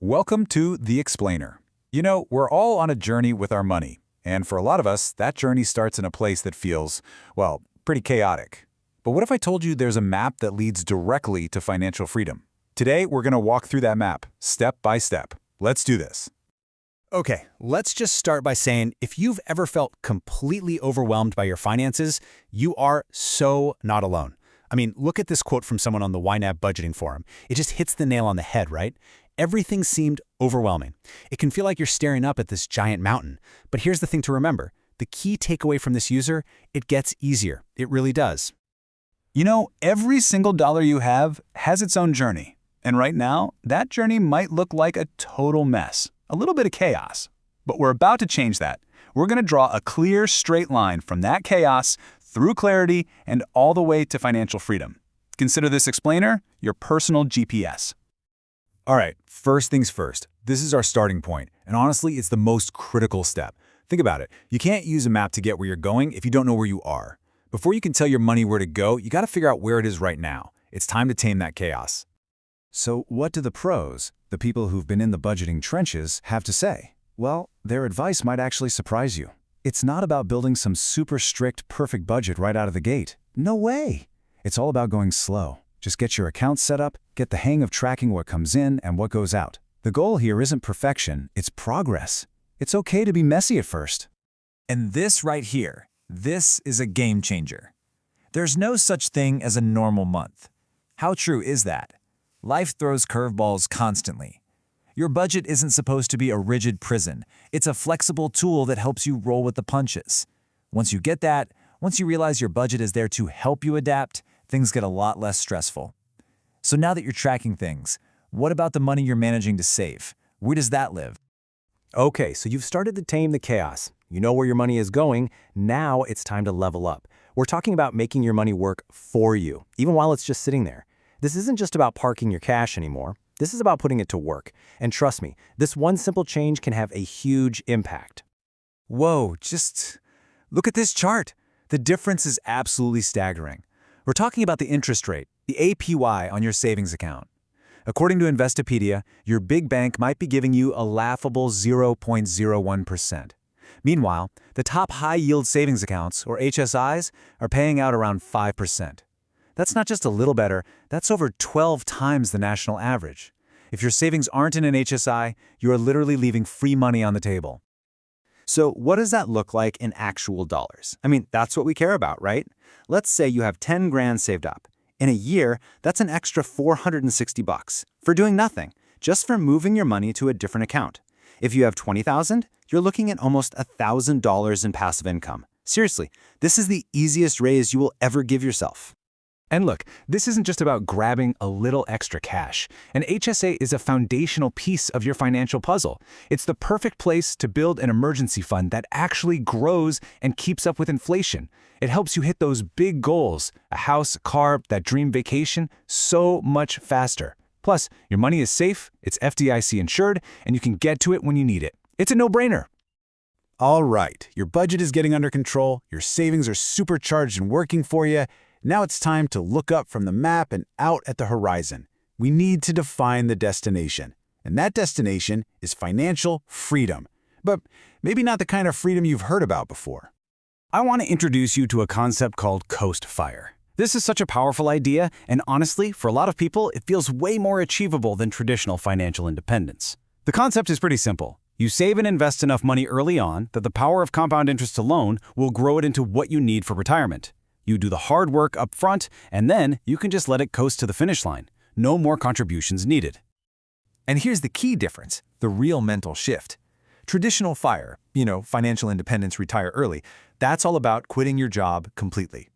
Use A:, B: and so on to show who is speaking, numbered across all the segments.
A: Welcome to The Explainer. You know, we're all on a journey with our money, and for a lot of us, that journey starts in a place that feels, well, pretty chaotic. But what if I told you there's a map that leads directly to financial freedom? Today, we're going to walk through that map, step by step. Let's do this.
B: Okay, let's just start by saying if you've ever felt completely overwhelmed by your finances, you are so not alone. I mean, look at this quote from someone on the YNAB budgeting forum. It just hits the nail on the head, right? Everything seemed overwhelming. It can feel like you're staring up at this giant mountain. But here's the thing to remember. The key takeaway from this user, it gets easier. It really does.
A: You know, every single dollar you have has its own journey. And right now, that journey might look like a total mess, a little bit of chaos. But we're about to change that. We're going to draw a clear, straight line from that chaos through clarity and all the way to financial freedom. Consider this explainer your personal GPS. All right, first things first. This is our starting point, and honestly, it's the most critical step. Think about it. You can't use a map to get where you're going if you don't know where you are. Before you can tell your money where to go, you got to figure out where it is right now. It's time to tame that chaos.
C: So what do the pros, the people who've been in the budgeting trenches, have to say? Well, their advice might actually surprise you. It's not about building some super strict, perfect budget right out of the gate. No way! It's all about going slow. Just get your accounts set up, get the hang of tracking what comes in and what goes out. The goal here isn't perfection, it's progress. It's okay to be messy at first.
D: And this right here, this is a game changer. There's no such thing as a normal month. How true is that? Life throws curveballs constantly. Your budget isn't supposed to be a rigid prison. It's a flexible tool that helps you roll with the punches. Once you get that, once you realize your budget is there to help you adapt, things get a lot less stressful. So now that you're tracking things, what about the money you're managing to save? Where does that live?
B: Okay, so you've started to tame the chaos. You know where your money is going. Now it's time to level up. We're talking about making your money work for you, even while it's just sitting there. This isn't just about parking your cash anymore. This is about putting it to work. And trust me, this one simple change can have a huge impact.
A: Whoa, just look at this chart. The difference is absolutely staggering. We're talking about the interest rate, the APY on your savings account. According to Investopedia, your big bank might be giving you a laughable 0.01%. Meanwhile, the top high-yield savings accounts, or HSIs, are paying out around 5%. That's not just a little better, that's over 12 times the national average. If your savings aren't in an HSI, you are literally leaving free money on the table.
B: So what does that look like in actual dollars? I mean, that's what we care about, right? Let's say you have 10 grand saved up. In a year, that's an extra $460 for doing nothing, just for moving your money to a different account. If you have 20,000, you're looking at almost $1,000 in passive income. Seriously, this is the easiest raise you will ever give yourself.
A: And look, this isn't just about grabbing a little extra cash. An HSA is a foundational piece of your financial puzzle. It's the perfect place to build an emergency fund that actually grows and keeps up with inflation. It helps you hit those big goals, a house, a car, that dream vacation, so much faster. Plus, your money is safe, it's FDIC insured, and you can get to it when you need it. It's a no-brainer.
C: All right, your budget is getting under control, your savings are supercharged and working for you. Now it's time to look up from the map and out at the horizon. We need to define the destination. And that destination is financial freedom. But maybe not the kind of freedom you've heard about before.
B: I want to introduce you to a concept called coast fire. This is such a powerful idea, and honestly, for a lot of people, it feels way more achievable than traditional financial independence. The concept is pretty simple. You save and invest enough money early on that the power of compound interest alone will grow it into what you need for retirement. You do the hard work up front, and then you can just let it coast to the finish line. No more contributions needed.
D: And here's the key difference, the real mental shift. Traditional FIRE, financial independence, retire early, that's all about quitting your job completely.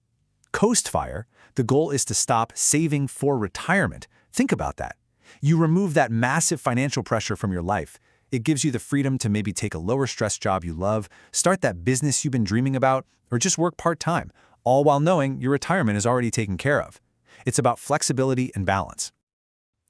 D: Coast FIRE, the goal is to stop saving for retirement. Think about that. You remove that massive financial pressure from your life. It gives you the freedom to maybe take a lower stress job you love, start that business you've been dreaming about, or just work part-time, all while knowing your retirement is already taken care of. It's about flexibility and balance.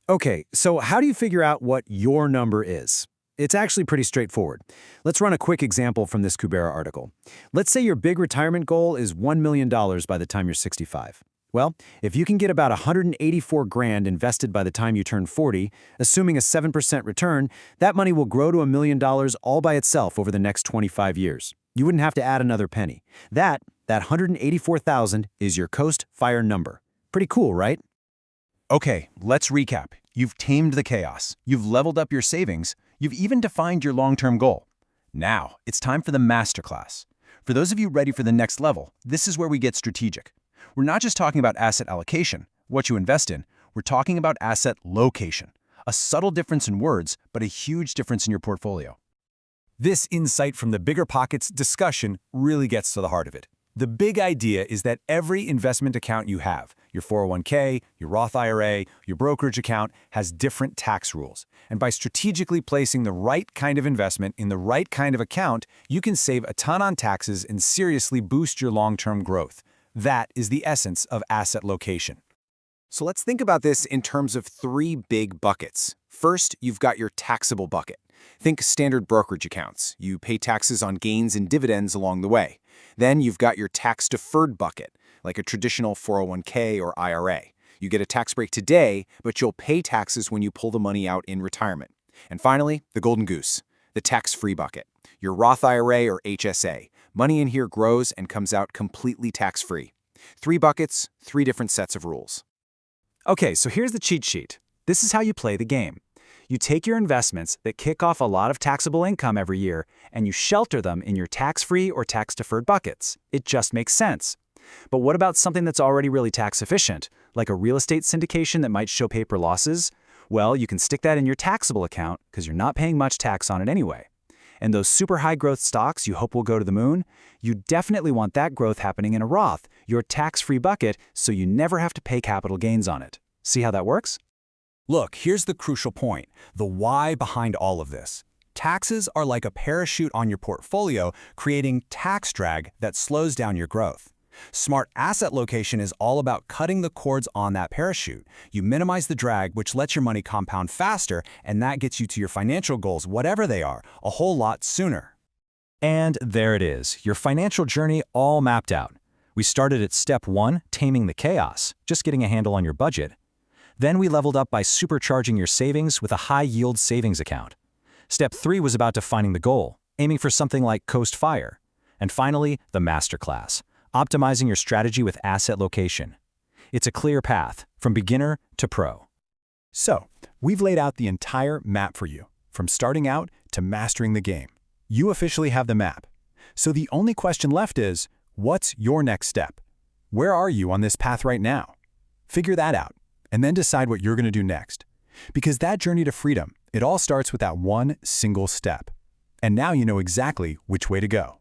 B: Okay, so how do you figure out what your number is? It's actually pretty straightforward. Let's run a quick example from this Kubera article. Let's say your big retirement goal is $1 million by the time you're 65. Well, if you can get about 184 grand invested by the time you turn 40, assuming a 7% return, that money will grow to $1 million all by itself over the next 25 years. You wouldn't have to add another penny. That 184,000 is your Coast Fire number. Pretty cool, right?
A: Okay, let's recap. You've tamed the chaos. You've leveled up your savings. You've even defined your long-term goal. Now, it's time for the masterclass. For those of you ready for the next level, this is where we get strategic. We're not just talking about asset allocation, what you invest in. We're talking about asset location. A subtle difference in words, but a huge difference in your portfolio.
C: This insight from the Bigger Pockets discussion really gets to the heart of it. The big idea is that every investment account you have, your 401k, your Roth IRA, your brokerage account, has different tax rules. And by strategically placing the right kind of investment in the right kind of account, you can save a ton on taxes and seriously boost your long-term growth. That is the essence of asset location.
B: So let's think about this in terms of three big buckets. First, you've got your taxable bucket. Think standard brokerage accounts. You pay taxes on gains and dividends along the way. Then you've got your tax-deferred bucket, like a traditional 401k or IRA. You get a tax break today, but you'll pay taxes when you pull the money out in retirement. And finally, the golden goose, the tax-free bucket, your Roth IRA or HSA. Money in here grows and comes out completely tax-free. 3 buckets, 3 different sets of rules.
C: Okay, so here's the cheat sheet. This is how you play the game. You take your investments that kick off a lot of taxable income every year, and you shelter them in your tax-free or tax-deferred buckets. It just makes sense. But what about something that's already really tax-efficient, like a real estate syndication that might show paper losses? Well, you can stick that in your taxable account because you're not paying much tax on it anyway. And those super high-growth stocks you hope will go to the moon, you definitely want that growth happening in a Roth, your tax-free bucket, so you never have to pay capital gains on it. See how that works?
A: Look, here's the crucial point, the why behind all of this. Taxes are like a parachute on your portfolio, creating tax drag that slows down your growth. Smart asset location is all about cutting the cords on that parachute. You minimize the drag, which lets your money compound faster, and that gets you to your financial goals, whatever they are, a whole lot sooner.
C: And there it is, your financial journey all mapped out. We started at step 1, taming the chaos, just getting a handle on your budget. Then we leveled up by supercharging your savings with a high-yield savings account. Step 3 was about defining the goal, aiming for something like Coast Fire. And finally, the masterclass, optimizing your strategy with asset location. It's a clear path, from beginner to pro.
A: So, we've laid out the entire map for you, from starting out to mastering the game. You officially have the map. So the only question left is, what's your next step? Where are you on this path right now? Figure that out, and then decide what you're going to do next. Because that journey to freedom, it all starts with that one single step. And now you know exactly which way to go.